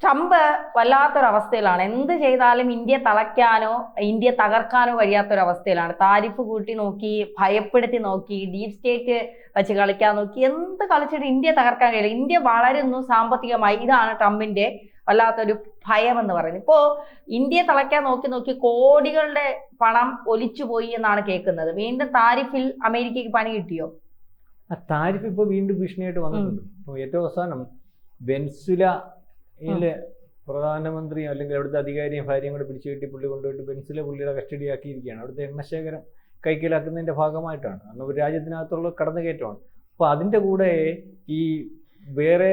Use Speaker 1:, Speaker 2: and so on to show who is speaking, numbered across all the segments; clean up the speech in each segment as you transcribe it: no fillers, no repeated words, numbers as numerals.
Speaker 1: Trump വല്ലാത്തൊരവസ്ഥയിലാണ്. എന്ത് ചെയ്താലും India തളയ്ക്കാനോ India തകർക്കാനോ കഴിയാത്തൊരവസ്ഥയിലാണ്. Tariff കൂട്ടി നോക്കി, ഭയപ്പെടുത്തി നോക്കി, ഡീപ് സ്റ്റേറ്റ് വെച്ച് കളിക്കാൻ നോക്കി, എന്ത് കളിച്ചിട്ട് ഇന്ത്യ തകർക്കാൻ കഴിയില്ല. ഇന്ത്യ വളരുന്നു സാമ്പത്തികമായി. ഇതാണ് ട്രംപിന്റെ വല്ലാത്തൊരു ഭയം എന്ന് പറയുന്നത്. ഇപ്പോ ഇന്ത്യയെ തളയ്ക്കാൻ നോക്കി നോക്കി കോടികളുടെ പണം ഒലിച്ചുപോയി എന്നാണ് കേൾക്കുന്നത്. വീണ്ടും താരിഫിൽ അമേരിക്കയ്ക്ക് പണി കിട്ടിയോ?
Speaker 2: ആ താരിഫ് ഇപ്പോൾ വീണ്ടും ഭീഷണിയായിട്ട് വന്നിട്ടുണ്ട്. ഇപ്പോൾ ഏറ്റവും അവസാനം വെൻസുലയിലെ പ്രധാനമന്ത്രി അല്ലെങ്കിൽ അവിടുത്തെ അധികാരിയും ഭാര്യയും കൂടെ പിടിച്ചു കെട്ടി പുള്ളി കൊണ്ടുപോയിട്ട് വെൻസുല പുള്ളിയുടെ കസ്റ്റഡി ആക്കിയിരിക്കുകയാണ്. അവിടുത്തെ എണ്ണശേഖരം കൈക്കലാക്കുന്നതിൻ്റെ ഭാഗമായിട്ടാണ്. കാരണം ഒരു രാജ്യത്തിനകത്തുള്ള കടന്നുകയറ്റമാണ്. അപ്പോൾ അതിൻ്റെ കൂടെ ഈ വേറെ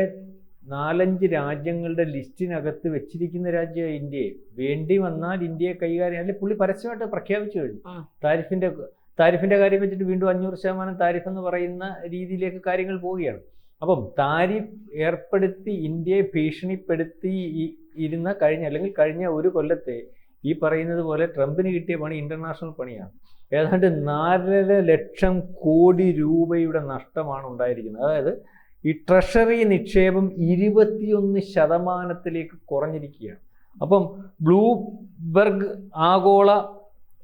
Speaker 2: 4-5 രാജ്യങ്ങളുടെ ലിസ്റ്റിനകത്ത് വെച്ചിരിക്കുന്ന രാജ്യമാണ് ഇന്ത്യയെ. വേണ്ടി വന്നാൽ ഇന്ത്യയെ കൈകാര്യം അല്ലെങ്കിൽ പുള്ളി പരസ്യമായിട്ട് പ്രഖ്യാപിച്ചു കഴിഞ്ഞു. താരിഫിന്റെ കാര്യം വെച്ചിട്ട് വീണ്ടും 500% താരിഫ് എന്ന് പറയുന്ന രീതിയിലേക്ക് കാര്യങ്ങൾ പോവുകയാണ്. അപ്പം താരിഫ് ഏർപ്പെടുത്തി ഇന്ത്യയെ ഭീഷണിപ്പെടുത്തി കഴിഞ്ഞ ഒരു കൊല്ലത്തെ ഈ പറയുന്നത് പോലെ ട്രംപിന് കിട്ടിയ പണി ഇന്റർനാഷണൽ പണിയാണ്. ഏതാണ്ട് 4.5 ലക്ഷം കോടി രൂപയുടെ നഷ്ടമാണ് ഉണ്ടായിരിക്കുന്നത്. അതായത് ഈ ട്രഷറി നിക്ഷേപം 21% കുറഞ്ഞിരിക്കുകയാണ്. അപ്പം ബ്ലൂംബെർഗ് ആഗോള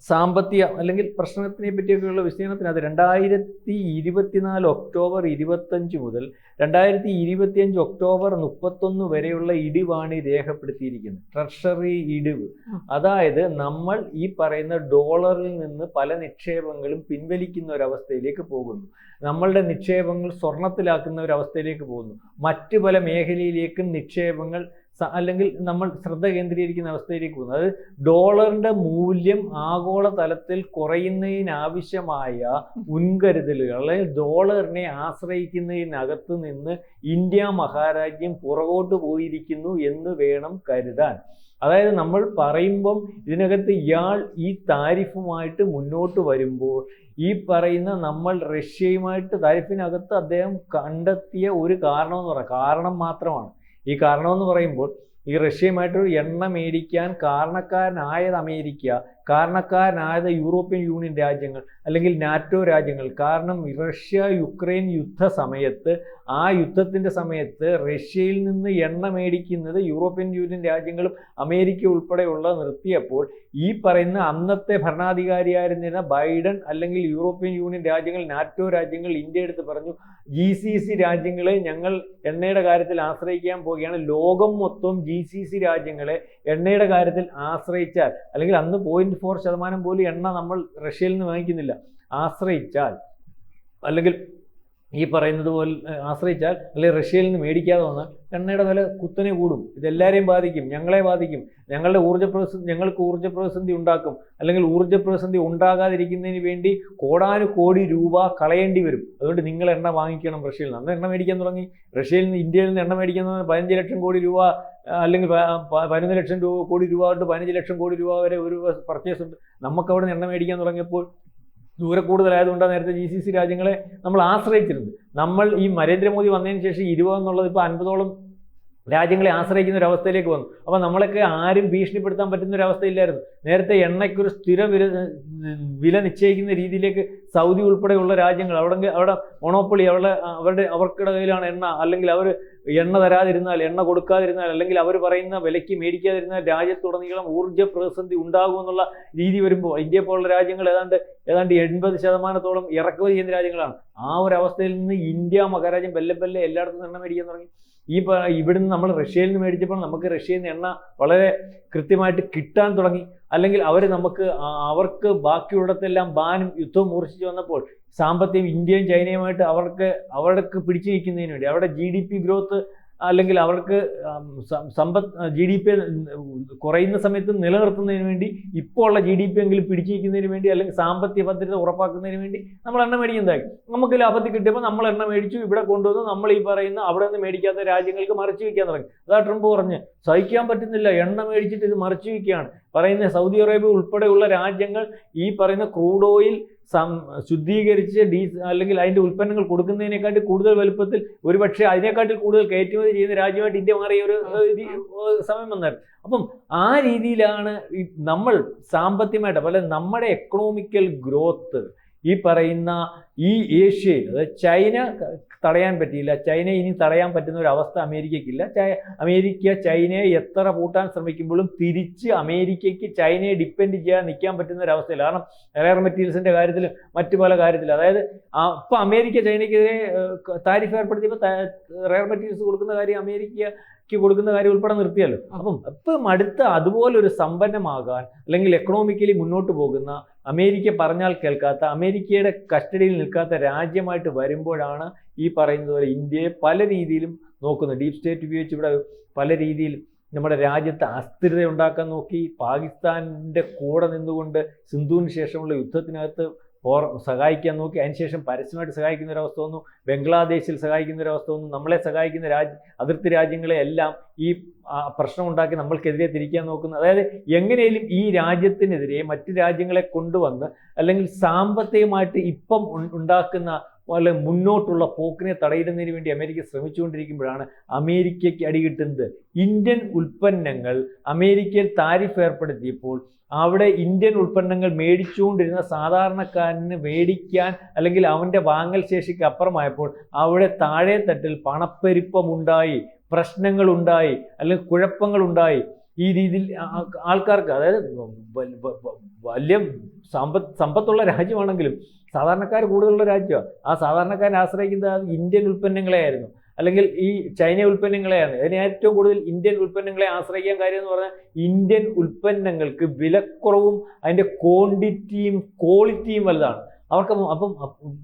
Speaker 2: സാമ്പത്തിക അല്ലെങ്കിൽ പ്രശ്നത്തിനെ പറ്റിയൊക്കെയുള്ള വിശദീകരണത്തിനകത്ത് 2024 ഒക്ടോബർ 25 മുതൽ 2025 ഒക്ടോബർ 31 വരെയുള്ള ഇടിവാണ് രേഖപ്പെടുത്തിയിരിക്കുന്നത്. ട്രഷറി ഇടിവ്, അതായത് നമ്മൾ ഈ പറയുന്ന ഡോളറിൽ നിന്ന് പല നിക്ഷേപങ്ങളും പിൻവലിക്കുന്ന ഒരവസ്ഥയിലേക്ക് പോകുന്നു. നമ്മളുടെ നിക്ഷേപങ്ങൾ സ്വർണത്തിലാക്കുന്ന ഒരവസ്ഥയിലേക്ക് പോകുന്നു. മറ്റു പല മേഖലയിലേക്കും നിക്ഷേപങ്ങൾ അല്ലെങ്കിൽ നമ്മൾ ശ്രദ്ധ കേന്ദ്രീകരിക്കുന്ന അവസ്ഥയിലേക്ക് പോകുന്നു. അതായത് ഡോളറിന്റെ മൂല്യം ആഗോള തലത്തിൽ കുറയുന്നതിനാവശ്യമായ മുൻകരുതലുകൾ അല്ലെങ്കിൽ ഡോളറിനെ ആശ്രയിക്കുന്നതിനകത്ത് നിന്ന് ഇന്ത്യ മഹാരാജ്യം പുറകോട്ട് പോയിരിക്കുന്നു എന്ന് വേണം കരുതാൻ. അതായത് നമ്മൾ പറയുമ്പം ഇതിനകത്ത് ഇയാൾ ഈ താരിഫുമായിട്ട് മുന്നോട്ട് വരുമ്പോൾ ഈ പറയുന്ന നമ്മൾ റഷ്യയുമായിട്ട് താരിഫിനകത്ത് അദ്ദേഹം കണ്ടെത്തിയ ഒരു കാരണം മാത്രമാണ്. ഈ കാരണമെന്ന് പറയുമ്പോൾ ഈ റഷ്യയുമായിട്ട് എണ്ണ മേടിക്കാൻ കാരണക്കാരനായത് അമേരിക്ക, കാരണക്കാരനായത് യൂറോപ്യൻ യൂണിയൻ രാജ്യങ്ങൾ അല്ലെങ്കിൽ നാറ്റോ രാജ്യങ്ങൾ. കാരണം റഷ്യ യുക്രൈൻ യുദ്ധ സമയത്ത് ആ യുദ്ധത്തിൻ്റെ സമയത്ത് റഷ്യയിൽ നിന്ന് എണ്ണ മേടിക്കുന്നത് യൂറോപ്യൻ യൂണിയൻ രാജ്യങ്ങളും അമേരിക്ക ഉൾപ്പെടെയുള്ള നിർത്തിയപ്പോൾ ഈ പറയുന്ന അന്നത്തെ ഭരണാധികാരിയായിരുന്ന ബൈഡൻ അല്ലെങ്കിൽ യൂറോപ്യൻ യൂണിയൻ രാജ്യങ്ങൾ, നാറ്റോ രാജ്യങ്ങൾ ഇന്ത്യ എടുത്ത് പറഞ്ഞു, GCC രാജ്യങ്ങളെ ഞങ്ങൾ എണ്ണയുടെ കാര്യത്തിൽ ആശ്രയിക്കാൻ പോവുകയാണ്. ലോകം മൊത്തം GCC രാജ്യങ്ങളെ എണ്ണയുടെ കാര്യത്തിൽ ആശ്രയിച്ചാൽ, അല്ലെങ്കിൽ അന്ന് 0.4% പോലും എണ്ണ നമ്മൾ റഷ്യയിൽ നിന്ന് വാങ്ങിക്കുന്നില്ല, ആശ്രയിച്ചാൽ അല്ലെങ്കിൽ ഈ പറയുന്നത് പോലെ ആശ്രയിച്ചാൽ അല്ലെങ്കിൽ റഷ്യയിൽ നിന്ന് മേടിക്കാതെ വന്നാൽ എണ്ണയുടെ വില കുത്തനെ കൂടും. ഇതെല്ലാവരെയും ബാധിക്കും, ഞങ്ങളെ ബാധിക്കും. ഞങ്ങൾക്ക് ഊർജ്ജ പ്രതിസന്ധി ഉണ്ടാക്കും. അല്ലെങ്കിൽ ഊർജ്ജ പ്രതിസന്ധി ഉണ്ടാകാതിരിക്കുന്നതിന് വേണ്ടി കോടാനുകോടി രൂപ കളയേണ്ടി വരും. അതുകൊണ്ട് നിങ്ങൾ എണ്ണ വാങ്ങിക്കണം റഷ്യയിൽ നിന്ന്. അന്ന് എണ്ണ മേടിക്കാൻ തുടങ്ങി. റഷ്യയിൽ നിന്ന് ഇന്ത്യയിൽ നിന്ന് എണ്ണ മേടിക്കാൻ 15 ലക്ഷം കോടി രൂപ അല്ലെങ്കിൽ 11 ലക്ഷം കോടി രൂപ തൊട്ട് 15 ലക്ഷം കോടി രൂപ വരെ ഒരു പർച്ചേസ് ഉണ്ട്. നമുക്കവിടെ നിന്ന് എണ്ണ മേടിക്കാൻ തുടങ്ങിയപ്പോൾ ദൂരെ കൂടുതലായതുകൊണ്ടാണ് നേരത്തെ GCC രാജ്യങ്ങളെ നമ്മൾ ആശ്രയിച്ചിരുന്നത്. നമ്മൾ ഈ നരേന്ദ്രമോദി വന്നതിന് ശേഷം 20 എന്നുള്ളത് ഇപ്പോൾ 50ഓളം രാജ്യങ്ങളെ ആശ്രയിക്കുന്ന ഒരു അവസ്ഥയിലേക്ക് വന്നു. അപ്പോൾ നമ്മളൊക്കെ ആരും ഭീഷണിപ്പെടുത്താൻ പറ്റുന്ന ഒരു അവസ്ഥയില്ലായിരുന്നു. നേരത്തെ എണ്ണയ്ക്കൊരു സ്ഥിര വില നിശ്ചയിക്കുന്ന രീതിയിലേക്ക് സൗദി ഉൾപ്പെടെയുള്ള രാജ്യങ്ങൾ അവിടെ മൊണോപ്പൊളി അവർക്കിടെ കയ്യിലാണ് എണ്ണ. അല്ലെങ്കിൽ അവർ എണ്ണ തരാതിരുന്നാൽ, എണ്ണ കൊടുക്കാതിരുന്നാൽ, അല്ലെങ്കിൽ അവർ പറയുന്ന വിലയ്ക്ക് മേടിക്കാതിരുന്നാൽ രാജ്യത്തുടനീളം ഊർജ്ജ പ്രതിസന്ധി ഉണ്ടാകുമെന്നുള്ള രീതി വരുമ്പോൾ ഇന്ത്യ പോലുള്ള രാജ്യങ്ങൾ ഏതാണ്ട് 80% ഇറക്കുമതി ചെയ്യുന്ന രാജ്യങ്ങളാണ്. ആ ഒരു അവസ്ഥയിൽ നിന്ന് ഇന്ത്യ മഹാരാജ്യം ബെല്ലെ എല്ലായിടത്തും എണ്ണ മേടിക്കാൻ തുടങ്ങി. ഇവിടുന്ന് നമ്മൾ റഷ്യയിൽ നിന്ന് മേടിച്ചപ്പോൾ നമുക്ക് റഷ്യയിൽ നിന്ന് എണ്ണ വളരെ കൃത്യമായിട്ട് കിട്ടാൻ തുടങ്ങി. അല്ലെങ്കിൽ അവർക്ക് ബാക്കിയുള്ളതെല്ലാം ബാനും യുദ്ധവും മൂർച്ഛിച്ച് വന്നപ്പോൾ സാമ്പത്തികം ഇന്ത്യയും ചൈനയുമായിട്ട് അവർക്ക് പിടിച്ചു നിൽക്കുന്നതിന് വേണ്ടി, അവരുടെ GDP ഗ്രോത്ത് അല്ലെങ്കിൽ അവർക്ക് GDP കുറയുന്ന സമയത്ത് നിലനിർത്തുന്നതിന് വേണ്ടി, ഇപ്പോൾ ഉള്ള GDP എങ്കിലും പിടിച്ചു നിൽക്കുന്നതിന് വേണ്ടി, അല്ലെങ്കിൽ സാമ്പത്തിക ഭദ്രത ഉറപ്പാക്കുന്നതിന് വേണ്ടി നമ്മൾ എണ്ണ മേടിക്കുന്നതായി. നമുക്ക് ലാഭത്തിൽ കിട്ടിയപ്പോൾ നമ്മൾ എണ്ണ മേടിച്ചു, ഇവിടെ കൊണ്ടുവന്ന് നമ്മൾ ഈ പറയുന്ന അവിടെ നിന്ന് മേടിക്കാത്ത രാജ്യങ്ങൾക്ക് മറിച്ചു വയ്ക്കാൻ തുടങ്ങി. അതാ ട്രംപ് പറഞ്ഞ് സഹിക്കാൻ പറ്റുന്നില്ല, എണ്ണ മേടിച്ചിട്ട് ഇത് മറിച്ചു വയ്ക്കുകയാണ് പറയുന്ന. സൗദി അറേബ്യ ഉൾപ്പെടെയുള്ള രാജ്യങ്ങൾ ഈ പറയുന്ന ക്രൂഡ് ഓയിൽ ശുദ്ധീകരിച്ച് അല്ലെങ്കിൽ അതിൻ്റെ ഉൽപ്പന്നങ്ങൾ കൊടുക്കുന്നതിനെക്കാട്ടി കൂടുതൽ വലുപ്പത്തിൽ, ഒരുപക്ഷെ അതിനെക്കാട്ടിൽ കൂടുതൽ കയറ്റുമതി ചെയ്യുന്ന രാജ്യമായിട്ട് ഇന്ത്യ മാറിയ ഒരു സമയം വന്നായിരുന്നു. അപ്പം ആ രീതിയിലാണ് നമ്മൾ സാമ്പത്തികമായിട്ട്, അതുപോലെ നമ്മുടെ എക്കണോമിക്കൽ ഗ്രോത്ത് ഈ പറയുന്ന ഈ ഏഷ്യയിൽ, അതായത് ചൈന തടയാൻ പറ്റിയില്ല, ചൈന ഇനി തടയാൻ പറ്റുന്ന ഒരു അവസ്ഥ അമേരിക്കയ്ക്കില്ല. അമേരിക്ക ചൈനയെ എത്ര പൂട്ടാൻ ശ്രമിക്കുമ്പോഴും തിരിച്ച് അമേരിക്കയ്ക്ക് ചൈനയെ ഡിപ്പെൻഡ് ചെയ്യാൻ നിൽക്കാൻ പറ്റുന്ന ഒരു അവസ്ഥയില്ല. കാരണം റെയർ മെറ്റീരിയൽസിൻ്റെ കാര്യത്തിലും മറ്റു പല കാര്യത്തിലും, അതായത് ഇപ്പം അമേരിക്ക ചൈനയ്ക്കെതിരെ താരിഫ് ഏർപ്പെടുത്തിയപ്പോൾ റെയർ മെറ്റീരിയൽസ് കൊടുക്കുന്ന കാര്യം അമേരിക്കയ്ക്ക് കൊടുക്കുന്ന കാര്യം ഉൾപ്പെടെ നിർത്തിയല്ലോ. അപ്പം ഇപ്പം അടുത്ത അതുപോലൊരു സമ്പന്നമാകാൻ അല്ലെങ്കിൽ എക്കണോമിക്കലി മുന്നോട്ട് പോകുന്ന, അമേരിക്ക പറഞ്ഞാൽ കേൾക്കാത്ത, അമേരിക്കയുടെ കസ്റ്റഡിയിൽ നിൽക്കാത്ത രാജ്യമായിട്ട് വരുമ്പോഴാണ് ഈ പറയുന്നത് പോലെ ഇന്ത്യയെ പല രീതിയിലും നോക്കുന്നത്. ഡീപ് സ്റ്റേറ്റ് ഉപയോഗിച്ച് ഇവിടെ പല രീതിയിൽ നമ്മുടെ രാജ്യത്ത് അസ്ഥിരത ഉണ്ടാക്കാൻ നോക്കി. പാകിസ്ഥാൻ്റെ കൂടെ നിന്നുകൊണ്ട് സിന്ധുവിന് ശേഷമുള്ള യുദ്ധത്തിനകത്ത് സഹായിക്കാൻ നോക്കി. അതിനുശേഷം പരസ്യമായിട്ട് സഹായിക്കുന്ന ഒരവസ്ഥ വന്നു. ബംഗ്ലാദേശിൽ സഹായിക്കുന്ന ഒരവസ്ഥ വന്നു. നമ്മളെ സഹായിക്കുന്ന അതിർത്തി രാജ്യങ്ങളെ എല്ലാം ഈ പ്രശ്നം ഉണ്ടാക്കി നമ്മൾക്കെതിരെ തിരിക്കാൻ നോക്കുന്നു. അതായത് എങ്ങനെയും ഈ രാജ്യത്തിനെതിരെ മറ്റു രാജ്യങ്ങളെ കൊണ്ടുവന്ന് അല്ലെങ്കിൽ സാമ്പത്തികമായിട്ട് ഇപ്പം ഉണ്ടാക്കുന്ന പോലെ മുന്നോട്ടുള്ള പോക്കിനെ തടയിടുന്നതിന് വേണ്ടി അമേരിക്ക ശ്രമിച്ചുകൊണ്ടിരിക്കുമ്പോഴാണ് അമേരിക്കയ്ക്ക് അടികിട്ടുന്നത്. ഇന്ത്യൻ ഉൽപ്പന്നങ്ങൾ അമേരിക്കയിൽ താരിഫ് ഏർപ്പെടുത്തിയപ്പോൾ അവിടെ ഇന്ത്യൻ ഉൽപ്പന്നങ്ങൾ മേടിച്ചുകൊണ്ടിരുന്ന സാധാരണക്കാരന് മേടിക്കാൻ അല്ലെങ്കിൽ അവൻ്റെ വാങ്ങൽ ശേഷിക്ക് അപ്പുറമായപ്പോൾ അവിടെ താഴെ തട്ടിൽ പണപ്പെരുപ്പമുണ്ടായി, പ്രശ്നങ്ങളുണ്ടായി, അല്ലെങ്കിൽ കുഴപ്പങ്ങളുണ്ടായി. ഈ രീതിയിൽ ആൾക്കാർക്ക്, അതായത് വലിയ സമ്പത്തുള്ള രാജ്യമാണെങ്കിലും സാധാരണക്കാർ കൂടുതലുള്ള രാജ്യമാണ്. ആ സാധാരണക്കാരനെ ആശ്രയിക്കുന്നത് ഇന്ത്യൻ ഉൽപ്പന്നങ്ങളെയായിരുന്നു, അല്ലെങ്കിൽ ഈ ചൈന ഉൽപ്പന്നങ്ങളെയാണ്. അതിന് ഏറ്റവും കൂടുതൽ ഇന്ത്യൻ ഉൽപ്പന്നങ്ങളെ ആശ്രയിക്കാൻ കാര്യം എന്ന് പറഞ്ഞാൽ ഇന്ത്യൻ ഉൽപ്പന്നങ്ങൾക്ക് വിലക്കുറവും അതിൻ്റെ ക്വാണ്ടിറ്റിയും ക്വാളിറ്റിയും വലുതാണ് അവർക്ക്.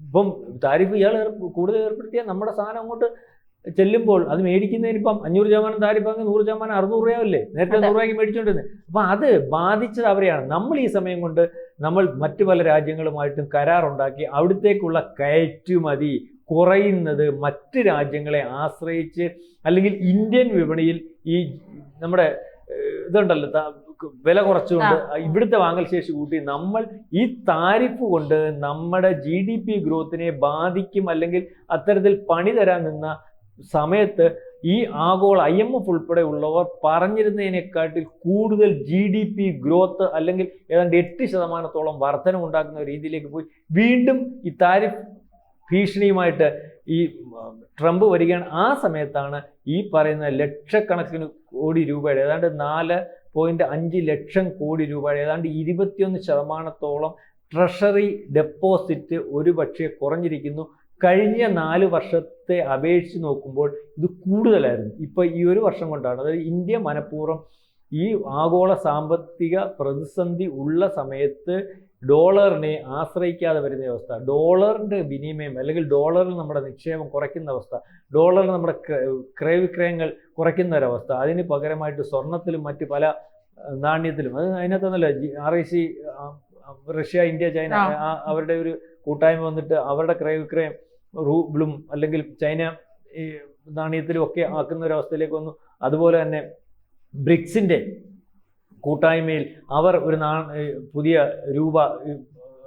Speaker 2: ഇപ്പം താരിഫ് കൂടുതൽ ഏർപ്പെടുത്തിയാൽ നമ്മുടെ സാധനം അങ്ങോട്ട് ചെല്ലുമ്പോൾ അത് മേടിക്കുന്നതിന് ഇപ്പം 500% താരിഫ് അങ്ങ് 100% 600 രൂപയല്ലേ നേരത്തെ 100 രൂപയ്ക്ക് മേടിച്ചുകൊണ്ടിരുന്നത്. അപ്പം അത് ബാധിച്ചത് അവരെയാണ്. നമ്മൾ ഈ സമയം കൊണ്ട് നമ്മൾ മറ്റു പല രാജ്യങ്ങളുമായിട്ടും കരാറുണ്ടാക്കി അവിടത്തേക്കുള്ള കയറ്റുമതി കുറയുന്നത് മറ്റ് രാജ്യങ്ങളെ ആശ്രയിച്ച്, അല്ലെങ്കിൽ ഇന്ത്യൻ വിപണിയിൽ ഈ നമ്മുടെ ഇതുണ്ടല്ലോ വില കുറച്ചുകൊണ്ട് ഇവിടുത്തെ വാങ്ങൽ ശേഷി കൂട്ടി നമ്മൾ ഈ താരിഫ് കൊണ്ട് നമ്മുടെ GDP ഗ്രോത്തിനെ ബാധിക്കും. അല്ലെങ്കിൽ അത്തരത്തിൽ പണി തരാൻ നിന്ന സമയത്ത് ഈ ആഗോള IMF ഉൾപ്പെടെ ഉള്ളവർ പറഞ്ഞിരുന്നതിനെക്കാട്ടിൽ കൂടുതൽ GDP ഗ്രോത്ത് അല്ലെങ്കിൽ ഏതാണ്ട് 8% വർധനം ഉണ്ടാക്കുന്ന രീതിയിലേക്ക് പോയി. വീണ്ടും ഈ താരിഫ് ഭീഷണിയുമായിട്ട് ഈ ട്രംപ് വരികയാണ്. ആ സമയത്താണ് ഈ പറയുന്ന ലക്ഷക്കണക്കിന് കോടി രൂപയുടെ, ഏതാണ്ട് 4.5 ലക്ഷം കോടി രൂപയുടെ, ഏതാണ്ട് 21% ട്രഷറി ഡെപ്പോസിറ്റ് ഒരുപക്ഷെ കുറഞ്ഞിരിക്കുന്നു. കഴിഞ്ഞ 4 വർഷത്തെ അപേക്ഷിച്ച് നോക്കുമ്പോൾ ഇത് കൂടുതലായിരുന്നു. ഇപ്പോൾ ഈ ഒരു വർഷം കൊണ്ടാണ്, അതായത് ഇന്ത്യ മനഃപൂർവ്വം ഈ ആഗോള സാമ്പത്തിക പ്രതിസന്ധി ഉള്ള സമയത്ത് ഡോളറിനെ ആശ്രയിക്കാതെ വരുന്ന അവസ്ഥ, ഡോളറിൻ്റെ വിനിമയം അല്ലെങ്കിൽ ഡോളറിൽ നമ്മുടെ നിക്ഷേപം കുറയ്ക്കുന്ന അവസ്ഥ, ഡോളറിൽ നമ്മുടെ ക്രയവിക്രയങ്ങൾ കുറയ്ക്കുന്ന ഒരവസ്ഥ, അതിന് പകരമായിട്ട് സ്വർണത്തിലും മറ്റ് പല നാണ്യത്തിലും, അത് അതിനകത്തൊന്നല്ല RIC, റഷ്യ, ഇന്ത്യ, ചൈന അവരുടെ ഒരു കൂട്ടായ്മ വന്നിട്ട് അവരുടെ ക്രയവിക്രയം റൂബിളും അല്ലെങ്കിൽ ചൈന ഈ നാണയത്തിലും ഒക്കെ ആക്കുന്ന ഒരവസ്ഥയിലേക്ക് വന്നു. അതുപോലെ തന്നെ ബ്രിക്സിൻ്റെ കൂട്ടായ്മയിൽ അവർ ഒരു പുതിയ രൂപ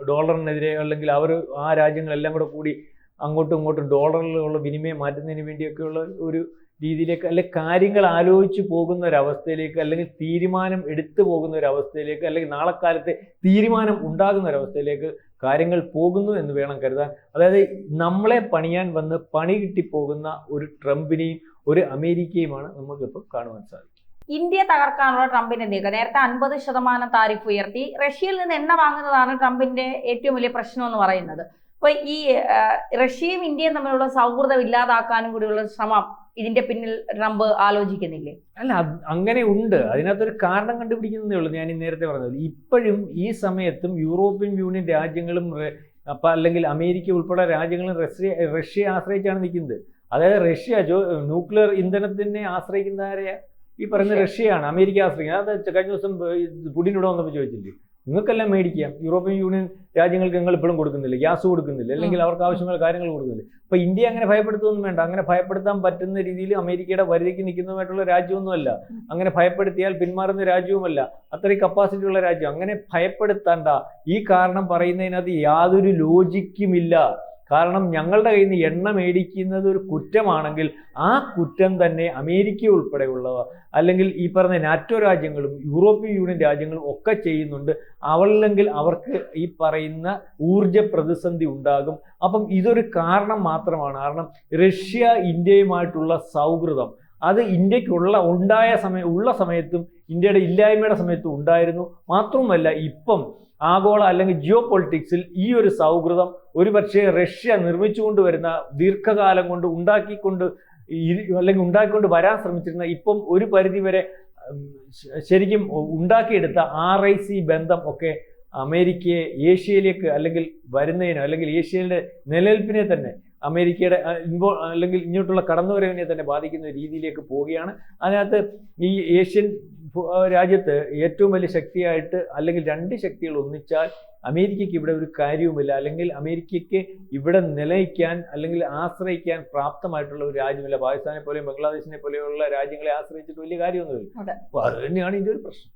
Speaker 2: ഡോളറിനെതിരെ, അല്ലെങ്കിൽ അവർ ആ രാജ്യങ്ങളെല്ലാം കൂടി അങ്ങോട്ടും ഇങ്ങോട്ടും ഡോളറിലുള്ള വിനിമയം മാറ്റുന്നതിന് വേണ്ടിയൊക്കെയുള്ള ഒരു രീതിയിലേക്ക്, അല്ലെങ്കിൽ കാര്യങ്ങൾ ആലോചിച്ച് പോകുന്ന ഒരവസ്ഥയിലേക്ക്, അല്ലെങ്കിൽ തീരുമാനം എടുത്തു പോകുന്ന ഒരവസ്ഥയിലേക്ക്, അല്ലെങ്കിൽ നാളെ കാലത്തെ തീരുമാനം ഉണ്ടാകുന്ന ഒരവസ്ഥയിലേക്ക് കാര്യങ്ങൾ പോകുന്നു എന്ന് വേണം കരുതാൻ. അതായത് നമ്മളെ പണിയാൻ വന്ന് പണി കിട്ടിപ്പോകുന്ന ഒരു ട്രംപിനെയും ഒരു അമേരിക്കയുമാണ് നമുക്കിപ്പോൾ കാണുവാൻ സാധിക്കും.
Speaker 1: ഇന്ത്യ തകർക്കാനുള്ള ട്രംപിന്റെ നീക്കം. നേരത്തെ 50% താരിഫ് ഉയർത്തി റഷ്യയിൽ നിന്ന് എണ്ണ വാങ്ങുന്നതാണ് ട്രംപിന്റെ ഏറ്റവും വലിയ പ്രശ്നം എന്ന് പറയുന്നത്. അപ്പൊ ഈ റഷ്യയും ഇന്ത്യയും തമ്മിലുള്ള സൗഹൃദം ഇല്ലാതാക്കാനും കൂടിയുള്ള ശ്രമം ഇതിന്റെ പിന്നിൽ ട്രംപ് ആലോചിക്കുന്നില്ലേ?
Speaker 2: അല്ല, അങ്ങനെ ഉണ്ട്. അതിനകത്തൊരു കാരണം കണ്ടുപിടിക്കുന്നതേ ഉള്ളൂ. ഞാൻ നേരത്തെ പറഞ്ഞത്, ഇപ്പോഴും ഈ സമയത്തും യൂറോപ്യൻ യൂണിയൻ രാജ്യങ്ങളും അല്ലെങ്കിൽ അമേരിക്ക ഉൾപ്പെടെ രാജ്യങ്ങളും റഷ്യയെ ആശ്രയിച്ചാണ് നിൽക്കുന്നത്. അതായത് റഷ്യ ന്യൂക്ലിയർ ഇന്ധനത്തിനെ ആശ്രയിക്കുന്നവരെ ഈ പറയുന്ന റഷ്യയാണ് അമേരിക്ക ആശ്രയിക്കുന്നത്. അത് കഴിഞ്ഞ ദിവസം പുടിനോട് വന്നപ്പോൾ ചോദിച്ചില്ലേ, നിങ്ങൾക്കെല്ലാം മേടിക്കാം, യൂറോപ്യൻ യൂണിയൻ രാജ്യങ്ങൾക്ക് നിങ്ങൾ ഇപ്പോഴും കൊടുക്കുന്നില്ല, ഗ്യാസ് കൊടുക്കുന്നില്ല, അല്ലെങ്കിൽ അവർക്ക് ആവശ്യമായ കാര്യങ്ങൾ കൊടുക്കുന്നില്ല. അപ്പോൾ ഇന്ത്യ അങ്ങനെ ഭയപ്പെടുത്തുമൊന്നും വേണ്ട. അങ്ങനെ ഭയപ്പെടുത്താൻ പറ്റുന്ന രീതിയിൽ അമേരിക്കയുടെ വരുതിക്ക് നിൽക്കുന്നതുമായിട്ടുള്ള രാജ്യമൊന്നുമല്ല. അങ്ങനെ ഭയപ്പെടുത്തിയാൽ പിന്മാറുന്ന രാജ്യവുമല്ല. അത്രയും കപ്പാസിറ്റി ഉള്ള രാജ്യം. അങ്ങനെ ഭയപ്പെടുത്തേണ്ട. ഈ കാരണം പറയുന്നതിനകത്ത് യാതൊരു ലോജിക്കുമില്ല. കാരണം ഞങ്ങളുടെ കയ്യിൽ നിന്ന് എണ്ണ മേടിക്കുന്നത് ഒരു കുറ്റമാണെങ്കിൽ ആ കുറ്റം തന്നെ അമേരിക്ക ഉൾപ്പെടെയുള്ളവ അല്ലെങ്കിൽ ഈ പറഞ്ഞ നാറ്റോ രാജ്യങ്ങളും യൂറോപ്യൻ യൂണിയൻ രാജ്യങ്ങളും ഒക്കെ ചെയ്യുന്നുണ്ട്. അവല്ലെങ്കിൽ അവർക്ക് ഈ പറയുന്ന ഊർജ പ്രതിസന്ധി ഉണ്ടാകും. അപ്പം ഇതൊരു കാരണം മാത്രമാണ്. കാരണം റഷ്യ ഇന്ത്യയുമായിട്ടുള്ള സൗഹൃദം അത് ഇന്ത്യക്കുള്ള ഉള്ള സമയത്തും ഇന്ത്യയുടെ ഇല്ലായ്മയുടെ സമയത്തും ഉണ്ടായിരുന്നു. മാത്രവുമല്ല ഇപ്പം ആഗോള അല്ലെങ്കിൽ ജിയോ പൊളിറ്റിക്സിൽ ഈ ഒരു സൗഹൃദം ഒരുപക്ഷെ റഷ്യ നിർമ്മിച്ചുകൊണ്ട് വരുന്ന ദീർഘകാലം കൊണ്ട് ഉണ്ടാക്കിക്കൊണ്ട് വരാൻ ശ്രമിച്ചിരുന്ന ഇപ്പം ഒരു പരിധിവരെ ശരിക്കും ഉണ്ടാക്കിയെടുത്ത RIC ബന്ധം ഒക്കെ അമേരിക്കയെ ഏഷ്യയിലേക്ക് അല്ലെങ്കിൽ വരുന്നതിനോ അല്ലെങ്കിൽ ഏഷ്യയുടെ നിലനിൽപ്പിനെ തന്നെ അമേരിക്കയുടെ അല്ലെങ്കിൽ ഇങ്ങോട്ടുള്ള കടന്നുവരവിനെ തന്നെ ബാധിക്കുന്ന രീതിയിലേക്ക് പോവുകയാണ്. അതിനകത്ത് ഈ ഏഷ്യൻ രാജ്യത്ത് ഏറ്റവും വലിയ ശക്തിയായിട്ട് അല്ലെങ്കിൽ രണ്ട് ശക്തികൾ ഒന്നിച്ചാൽ അമേരിക്കയ്ക്ക് ഇവിടെ ഒരു കാര്യവുമില്ല, അല്ലെങ്കിൽ അമേരിക്കയ്ക്ക് ഇവിടെ നിലനിൽക്കാൻ അല്ലെങ്കിൽ ആശ്രയിക്കാൻ പ്രാപ്തമായിട്ടുള്ള ഒരു രാജ്യമില്ല. പാകിസ്ഥാനെ പോലെയും ബംഗ്ലാദേശിനെ പോലെയുള്ള രാജ്യങ്ങളെ ആശ്രയിച്ചിട്ട് വലിയ കാര്യമൊന്നുമില്ല. അപ്പോൾ അത് തന്നെയാണ് ഇതിൻ്റെ ഒരു പ്രശ്നം.